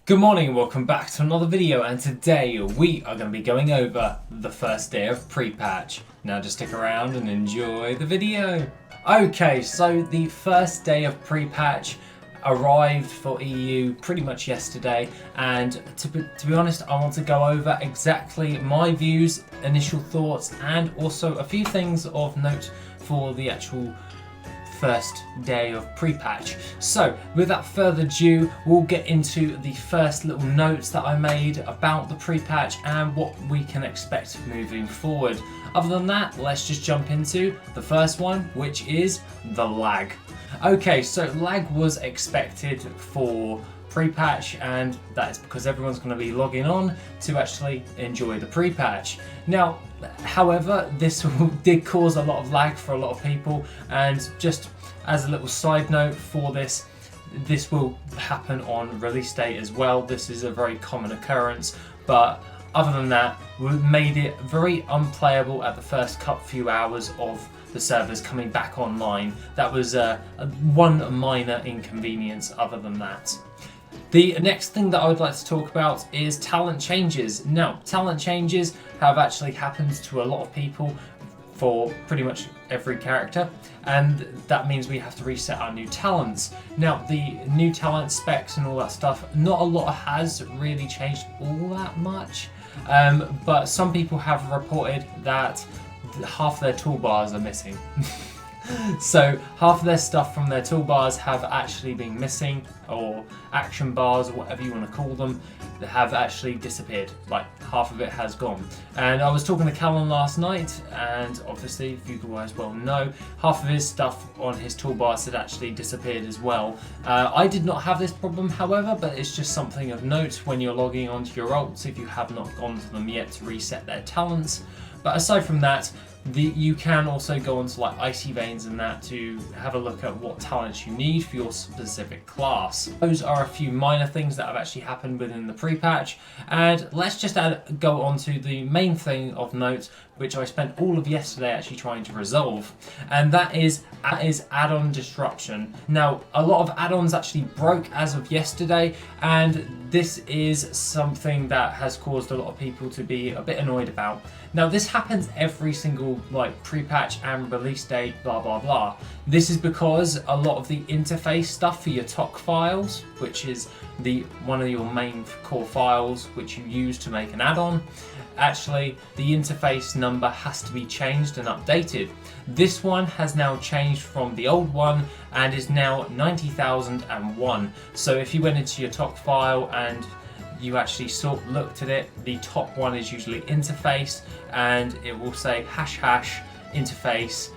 Good morning and welcome back to another video, and today we are going to be going over the first day of pre-patch. Now just stick around and enjoy the video. Okay, so the first day of pre-patch arrived for EU pretty much yesterday, and to be honest, I want to go over exactly my views, initial thoughts, and also a few things of note for the actual first day of pre-patch. So without further ado, we'll get into the first little notes that I made about the pre-patch and what we can expect moving forward. Other than that, let's just jump into the first one, which is the lag. Okay, so lag was expected for pre-patch, and that is because everyone's going to be logging on to actually enjoy the pre-patch. Now, however, this did cause a lot of lag for a lot of people, and just as a little side note for this will happen on release date as well. This is a very common occurrence, but other than that, we made it very unplayable at the first few hours of the servers coming back online. That was one minor inconvenience. Other than that, the next thing that I would like to talk about is talent changes. Now, talent changes have actually happened to a lot of people for pretty much every character, and that means we have to reset our new talents. Now, the new talent specs and all that stuff, not a lot has really changed all that much, but some people have reported that half their toolbars are missing. So half of their stuff from their toolbars have actually been missing, or action bars, or whatever you want to call them, have actually disappeared. Like, half of it has gone. And I was talking to Callan last night, and obviously, if you guys well know, half of his stuff on his toolbars had actually disappeared as well. I did not have this problem, however, but it's just something of note when you're logging onto your alts if you have not gone to them yet to reset their talents. But aside from that, you can also go onto like Icy Veins and that to have a look at what talents you need for your specific class. Those are a few minor things that have actually happened within the pre-patch, and let's just go on to the main thing of note, which I spent all of yesterday actually trying to resolve, and that is add-on disruption. Now, a lot of add-ons actually broke as of yesterday, and this is something that has caused a lot of people to be a bit annoyed about. Now, this happens every single pre-patch and release date, blah blah blah. This is because a lot of the interface stuff for your TOC files, which is one of your main core files which you use to make an add-on, actually the interface number has to be changed and updated. This one has now changed from the old one and is now 90,001. So if you went into your TOC file and you actually looked at it, the top one is usually interface, and it will say ## interface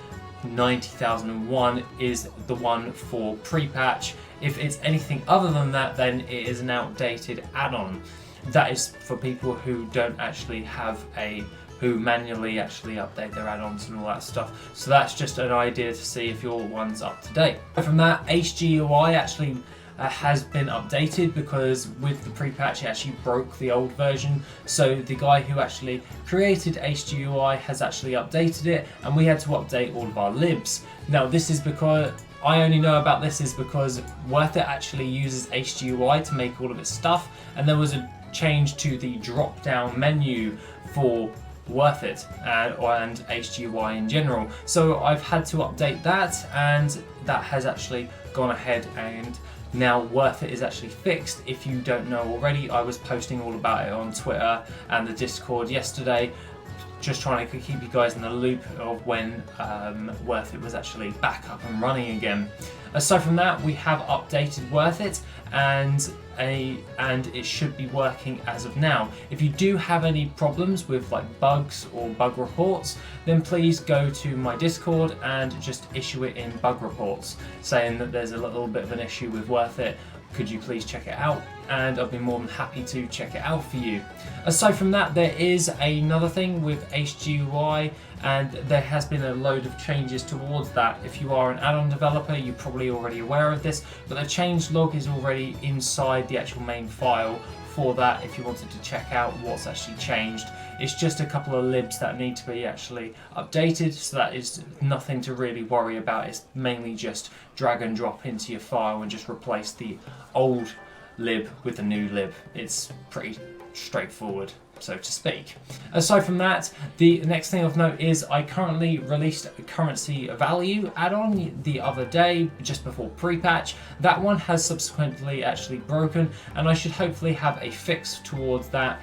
90,001 is the one for pre-patch. If it's anything other than that, then it is an outdated add-on. That is for people who don't actually have who manually actually update their add-ons and all that stuff. So that's just an idea to see if your one's up to date. From that, HGUI actually has been updated, because with the pre-patch it actually broke the old version. So the guy who actually created HGUI has actually updated it, and we had to update all of our libs. Now, this is because I only know about this is because WorthIt actually uses HGUI to make all of its stuff, and there was a change to the drop-down menu for WorthIt and HGUI in general. So I've had to update that, and that has actually gone ahead, and now WorthIt is actually fixed. If you don't know already, I was posting all about it on Twitter and the Discord yesterday, just trying to keep you guys in the loop of when WorthIt was actually back up and running again. Aside from that, we have updated WorthIt, and it should be working as of now. If you do have any problems with bugs or bug reports, then please go to my Discord and just issue it in bug reports, saying that there's a little bit of an issue with WorthIt. Could you please check it out? And I'll be more than happy to check it out for you. Aside from that, there is another thing with HGUI, and there has been a load of changes towards that. If you are an add-on developer, you're probably already aware of this, but the change log is already inside the actual main file for that if you wanted to check out what's actually changed. It's just a couple of libs that need to be actually updated, so that is nothing to really worry about. It's mainly just drag and drop into your file and just replace the old lib with a new lib. It's pretty straightforward, so to speak. Aside from that, the next thing of note is I currently released a currency value add-on the other day, just before pre-patch. That one has subsequently actually broken, and I should hopefully have a fix towards that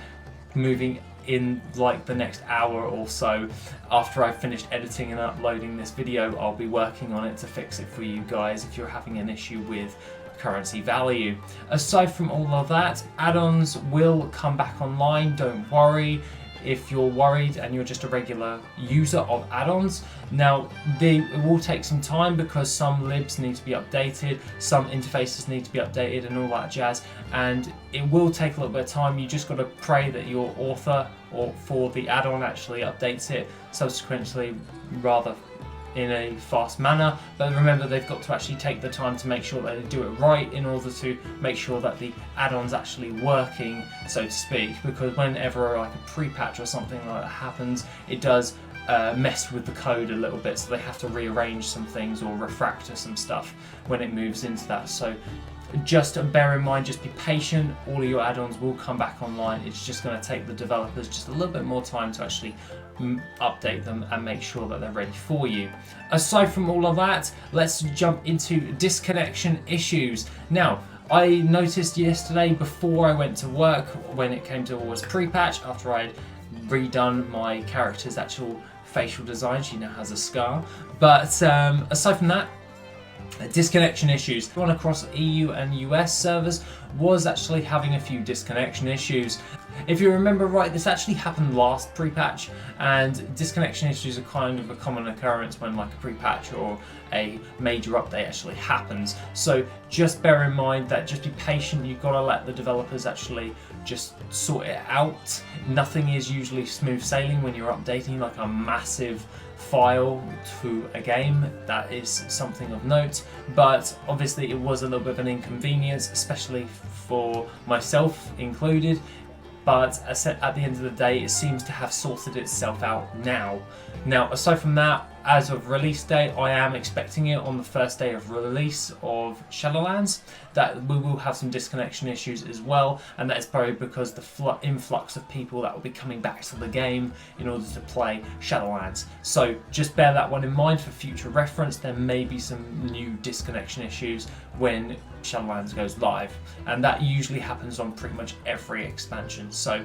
moving in like the next hour or so. After I've finished editing and uploading this video, I'll be working on it to fix it for you guys if you're having an issue with currency value. Aside from all of that, add-ons will come back online, don't worry if you're worried and you're just a regular user of add-ons. Now, it will take some time because some libs need to be updated, some interfaces need to be updated and all that jazz, and it will take a little bit of time. You just got to pray that your author or for the add-on actually updates it subsequently rather in a fast manner, but remember they've got to actually take the time to make sure that they do it right in order to make sure that the add-on's actually working, so to speak, because whenever like a pre-patch or something like that happens, it does mess with the code a little bit, so they have to rearrange some things or refactor some stuff when it moves into that. So just bear in mind, just be patient, all of your add-ons will come back online. It's just going to take the developers just a little bit more time to actually update them and make sure that they're ready for you. Aside from all of that, let's jump into disconnection issues. Now, I noticed yesterday before I went to work, when it came towards pre-patch, after I'd redone my character's actual facial design, she now has a scar, but aside from that, disconnection issues. One across EU and US servers was actually having a few disconnection issues. If you remember right, this actually happened last pre-patch, and disconnection issues are kind of a common occurrence when like a pre-patch or a major update actually happens. So just bear in mind that, just be patient, you've got to let the developers actually just sort it out. Nothing is usually smooth sailing when you're updating like a massive file to a game. That is something of note, but obviously it was a little bit of an inconvenience, especially for myself included. But at the end of the day, it seems to have sorted itself out now. Now, aside from that, as of release date, I am expecting it on the first day of release of Shadowlands that we will have some disconnection issues as well, and that is probably because the influx of people that will be coming back to the game in order to play Shadowlands. So just bear that one in mind for future reference. There may be some new disconnection issues when Shadowlands goes live, and that usually happens on pretty much every expansion. So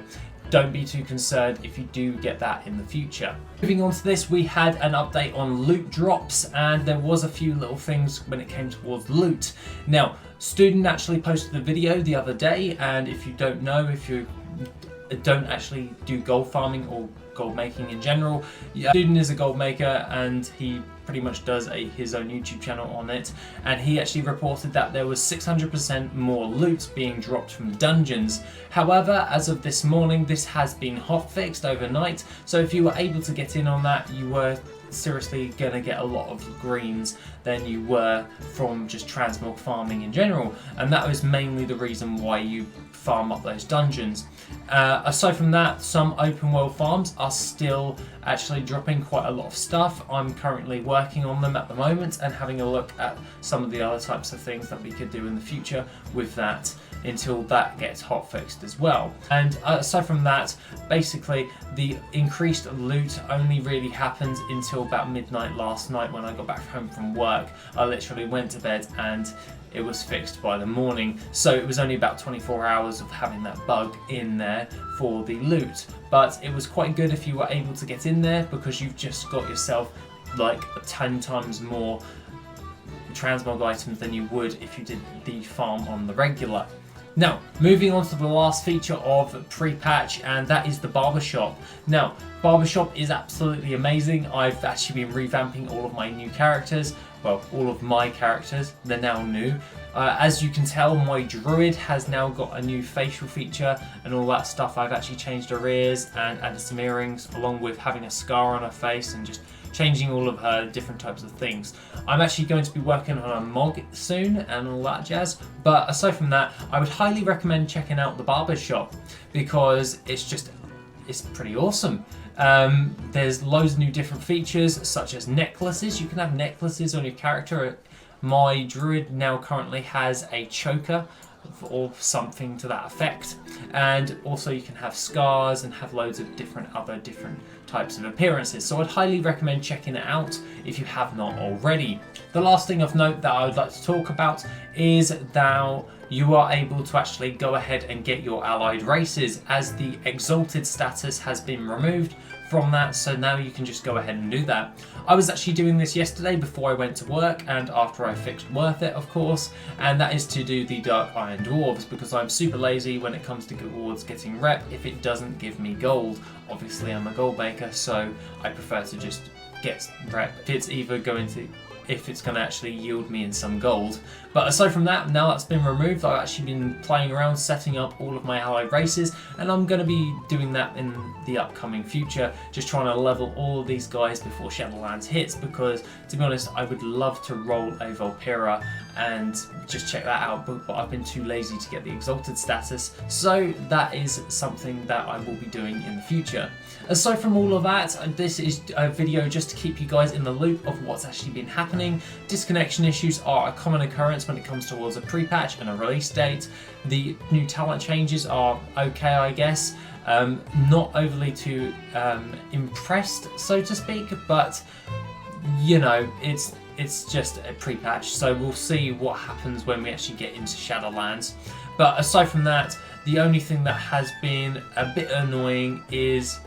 don't be too concerned if you do get that in the future. Moving on to this, we had an update on loot drops, and there was a few little things when it came towards loot. Now, Student actually posted a video the other day, and if you don't know, if you don't actually do gold farming or gold making in general, Student is a gold maker, and he pretty much does his own YouTube channel on it, and he actually reported that there was 600% more loot being dropped from dungeons. However, as of this morning, this has been hotfixed overnight, so if you were able to get in on that, you were seriously gonna get a lot of greens than you were from just transmog farming in general, and that was mainly the reason why you farm up those dungeons. Aside from that, some open world farms are still actually dropping quite a lot of stuff. I'm currently working on them at the moment and having a look at some of the other types of things that we could do in the future with that until that gets hotfixed as well. And aside from that, basically the increased loot only really happened until about midnight last night when I got back home from work. I literally went to bed and it was fixed by the morning, so it was only about 24 hours of having that bug in there for the loot. But it was quite good if you were able to get in there, because you've just got yourself like 10 times more transmog items than you would if you did the farm on the regular. Now, moving on to the last feature of pre-patch, and that is the barbershop. Now, barbershop is absolutely amazing. I've actually been revamping all of my new characters. Well, all of my characters, they're now new. As you can tell, my druid has now got a new facial feature and all that stuff. I've actually changed her ears and added some earrings, along with having a scar on her face and just changing all of her different types of things. I'm actually going to be working on a MOG soon and all that jazz, but aside from that, I would highly recommend checking out the barbershop because it's pretty awesome. There's loads of new different features, such as necklaces. You can have necklaces on your character. My druid now currently has a choker or something to that effect. And also you can have scars and have loads of different types of appearances. So I'd highly recommend checking it out if you have not already. The last thing of note that I would like to talk about is that you are able to actually go ahead and get your allied races, as the exalted status has been removed from that, so now you can just go ahead and do that. I was actually doing this yesterday before I went to work and after I fixed WorthIt, of course, and that is to do the Dark Iron Dwarves, because I'm super lazy when it comes towards getting rep if it doesn't give me gold. Obviously I'm a gold maker, so I prefer to just get rep if it's going to actually yield me in some gold. But aside from that, now that's been removed, I've actually been playing around setting up all of my allied races, and I'm going to be doing that in the upcoming future, just trying to level all of these guys before Shadowlands hits, because to be honest, I would love to roll a Volpira and just check that out, but I've been too lazy to get the exalted status, so that is something that I will be doing in the future. Aside from all of that, this is a video just to keep you guys in the loop of what's actually been happening. Disconnection issues are a common occurrence when it comes towards a pre-patch and a release date. The new talent changes are okay, I guess. Not overly too impressed, so to speak, but you know, it's just a pre-patch, so we'll see what happens when we actually get into Shadowlands. But aside from that, the only thing that has been a bit annoying is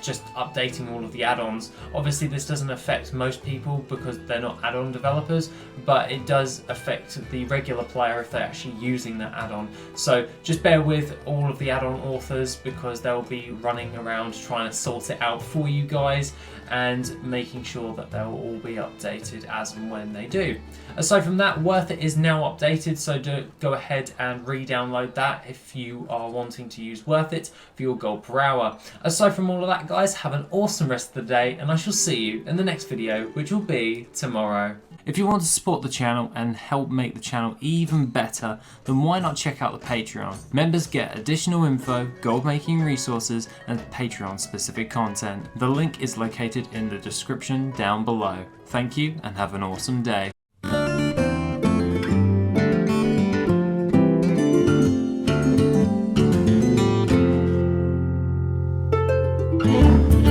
just updating all of the add-ons. Obviously this doesn't affect most people because they're not add-on developers, but it does affect the regular player if they're actually using that add-on. So just bear with all of the add-on authors, because they'll be running around trying to sort it out for you guys and making sure that they'll all be updated as and when they do. Aside from that, WorthIt is now updated, so go ahead and re-download that if you are wanting to use WorthIt for your gold per hour. Aside from all of that, guys, have an awesome rest of the day, and I shall see you in the next video, which will be tomorrow. If you want to support the channel and help make the channel even better, then why not check out the Patreon? Members get additional info, gold making resources, and Patreon specific content. The link is located in the description down below. Thank you and have an awesome day. Yeah.